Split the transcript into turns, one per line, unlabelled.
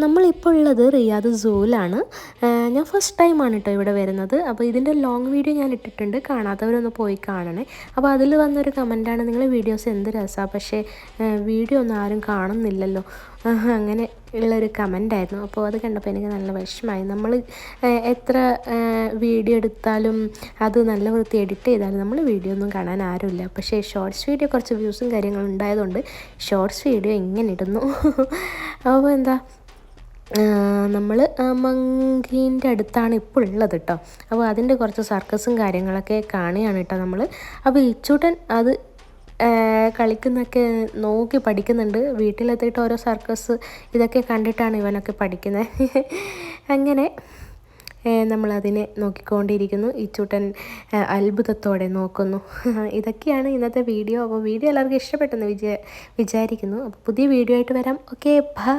നമ്മളിപ്പോൾ ഉള്ളത് റിയാദ് സൂവിലാണ്. ഞാൻ ഫസ്റ്റ് ടൈമാണ് കേട്ടോ ഇവിടെ വരുന്നത്. അപ്പോൾ ഇതിൻ്റെ ലോങ് വീഡിയോ ഞാൻ ഇട്ടിട്ടുണ്ട്, കാണാത്തവരൊന്ന് പോയി കാണണേ. അപ്പോൾ അതിൽ വന്നൊരു കമൻറ്റാണ്, നിങ്ങളെ വീഡിയോസ് എന്ത് രസമാണ്, പക്ഷേ വീഡിയോ ഒന്നും ആരും കാണുന്നില്ലല്ലോ, അങ്ങനെ ഉള്ളൊരു കമൻറ്റായിരുന്നു. അപ്പോൾ അത് കണ്ടപ്പോൾ എനിക്ക് നല്ല വിഷമമായി. നമ്മൾ എത്ര വീഡിയോ എടുത്താലും അത് നല്ല വൃത്തി എഡിറ്റ് ചെയ്താലും നമ്മൾ വീഡിയോ ഒന്നും കാണാൻ ആരുമില്ല. പക്ഷേ ഷോർട്സ് വീഡിയോ കുറച്ച് വ്യൂസും കാര്യങ്ങളും ഉണ്ടായതുകൊണ്ട് ഷോർട്സ് വീഡിയോ എങ്ങനെ ഇടുന്നു. അപ്പോൾ എന്താ, നമ്മൾ മങ്കീൻ്റെ അടുത്താണ് ഇപ്പോൾ ഉള്ളത് കേട്ടോ. അപ്പോൾ അതിൻ്റെ കുറച്ച് സർക്കസും കാര്യങ്ങളൊക്കെ കാണുകയാണ് കേട്ടോ നമ്മൾ. അപ്പോൾ ഇച്ചൂട്ടൻ അത് കളിക്കുന്നൊക്കെ നോക്കി പഠിക്കുന്നുണ്ട്. വീട്ടിലെത്തിയിട്ട് ഓരോ സർക്കസ് ഇതൊക്കെ കണ്ടിട്ടാണ് ഇവനൊക്കെ പഠിക്കുന്നത്. അങ്ങനെ നമ്മളതിനെ നോക്കിക്കൊണ്ടിരിക്കുന്നു. ഇച്ചൂട്ടൻ അത്ഭുതത്തോടെ നോക്കുന്നു. ഇതൊക്കെയാണ് ഇന്നത്തെ വീഡിയോ. അപ്പോൾ വീഡിയോ എല്ലാവർക്കും ഇഷ്ടപ്പെട്ടെന്ന് വിചാരിക്കുന്നു. അപ്പോൾ പുതിയ വീഡിയോ ആയിട്ട് വരാം. Okay, by.